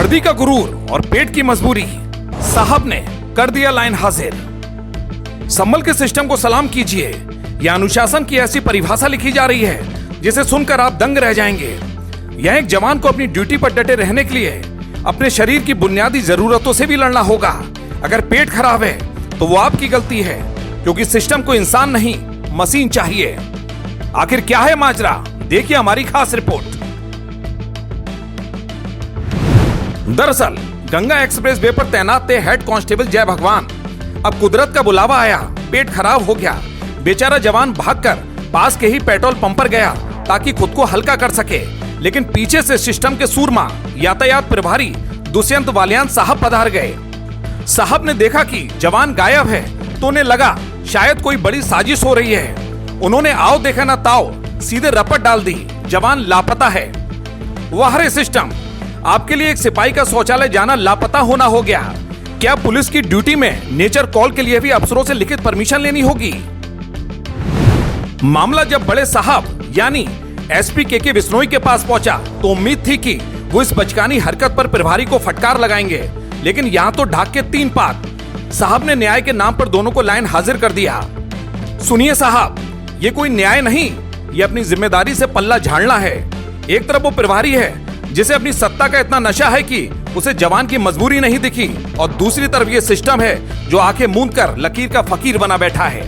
वर्दी का गुरूर और पेट की मजबूरी, साहब ने कर दिया लाइन हाजिर। संभल के सिस्टम को सलाम कीजिए। यह अनुशासन की ऐसी परिभाषा लिखी जा रही है जिसे सुनकर आप दंग रह जाएंगे। यह एक जवान को अपनी ड्यूटी पर डटे रहने के लिए अपने शरीर की बुनियादी जरूरतों से भी लड़ना होगा। अगर पेट खराब है तो वो आपकी गलती है, क्योंकि सिस्टम को इंसान नहीं मशीन चाहिए। आखिर क्या है माजरा, देखिए हमारी खास रिपोर्ट। दरअसल गंगा एक्सप्रेस वे पर तैनात थे हेड कांस्टेबल जय भगवान। अब कुदरत का बुलावा आया, पेट खराब हो गया। बेचारा जवान भागकर पास के ही पेट्रोल पंप पर गया ताकि खुद को हल्का कर सके, लेकिन पीछे से सिस्टम के सूरमा यातायात प्रभारी दुष्यंत वालियान साहब पधार गए। साहब ने देखा कि जवान गायब है तो उन्हें लगा शायद कोई बड़ी साजिश हो रही है। उन्होंने आओ देखा ना ताओ सीधे रपट डाल दी, जवान लापता है। वाह रे सिस्टम, आपके लिए एक सिपाही का शौचालय जाना लापता होना हो गया। क्या पुलिस की ड्यूटी में नेचर कॉल के लिए भी अफसरों से लिखित परमिशन लेनी होगी? मामला जब बड़े साहब यानी एसपी के बिश्नोई के पास पहुंचा तो उम्मीद थी कि वो इस बचकानी हरकत पर प्रभारी को फटकार लगाएंगे, लेकिन यहाँ तो ढाक के 3 पात। साहब ने न्याय के नाम पर दोनों को लाइन हाजिर कर दिया। सुनिए साहब, ये कोई न्याय नहीं, ये अपनी जिम्मेदारी से पल्ला झाड़ना है। एक तरफ वो प्रभारी है जिसे अपनी सत्ता का इतना नशा है कि उसे जवान की मजबूरी नहीं दिखी, और दूसरी तरफ ये सिस्टम है जो आंखें मूंद कर लकीर का फकीर बना बैठा है।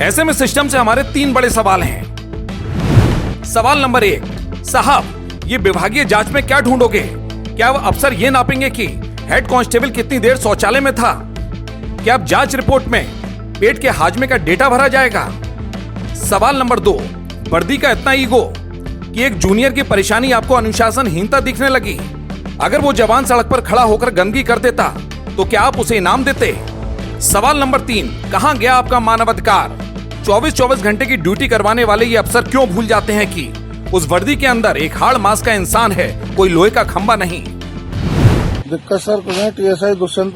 ऐसे में सिस्टम से हमारे 3 बड़े सवाल हैं। सवाल नंबर 1, साहब ये विभागीय जांच में क्या ढूंढोगे? क्या वो अफसर ये नापेंगे कि हेड कांस्टेबल कितनी देर शौचालय में था? क्या अब जांच रिपोर्ट में पेट के हाजमे का डेटा भरा जाएगा? सवाल नंबर 2, वर्दी का इतना ईगो कि एक जूनियर की परेशानी आपको अनुशासनहीनता दिखने लगी। अगर वो जवान सड़क पर खड़ा होकर गंदगी कर देता तो क्या आप उसे इनाम देते? सवाल नंबर 3, कहां गया आपका मानवाधिकार? 24-24 घंटे की ड्यूटी करवाने वाले ये अफसर क्यों भूल जाते हैं कि उस वर्दी के अंदर एक हाड़ मांस का इंसान है, कोई लोहे का खंबा नहीं। दिक्कत सर तुम्हें टीएसआई दुष्यंत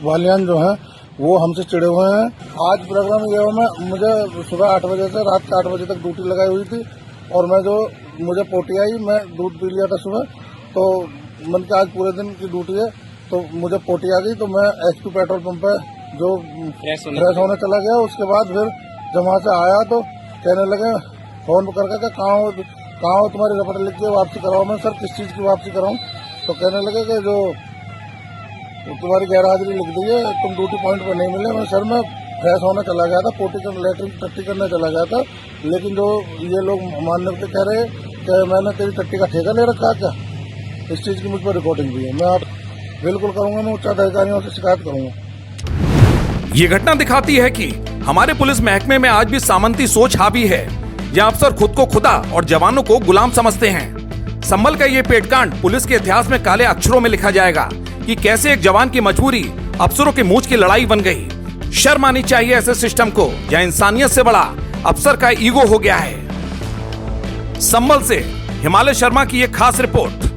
वालियान जो है वो हमसे चिड़े हुए हैं। आज प्रोग्राम ये में मुझे सुबह 8 बजे से रात के 8 बजे तक ड्यूटी लगाई हुई थी, और मुझे पोटी आई, मैं दूध पी लिया था सुबह, तो मन के आज पूरे दिन की ड्यूटी है तो मुझे पोटी आ गई, तो मैं एचपी पेट्रोल पंप पे जो फ्रेश होने चला गया। उसके बाद फिर जब वहाँ से आया तो कहने लगे फोन करके कहाँ हो तुम्हारी रिपोर्ट लिख के वापसी कराओ। मैं सर किस चीज़ की वापसी कराऊँ? तो कहने लगे कि जो तुम्हारी गैरहाजिरी लिख दी है, तुम ड्यूटी पॉइंट पर नहीं मिले। मैं सर मैं फ्रेश होने चला गया था, पोटी कर लेटरिन टट्टी करने चला गया था, लेकिन जो ये लोग मानने के कह रहे कि मैंने तेरी टट्टी का ठेका ले रखा क्या? इस चीज़ की मुझ पर रिकॉर्डिंग भी है। मैं आप बिल्कुल करूँगा, मैं उच्च अधिकारियों से शिकायत करूँगा। ये घटना दिखाती है कि हमारे पुलिस महकमे में आज भी सामंती सोच हावी है, जहां अफसर खुद को खुदा और जवानों को गुलाम समझते हैं। संभल का ये पेटकांड पुलिस के इतिहास में काले अक्षरों में लिखा जाएगा कि कैसे एक जवान की मजबूरी अफसरों के मूंछ की लड़ाई बन गई। शर्म आनी चाहिए ऐसे सिस्टम को जहां इंसानियत से बड़ा अफसर का ईगो हो गया है। संभल से हिमालय शर्मा की एक खास रिपोर्ट।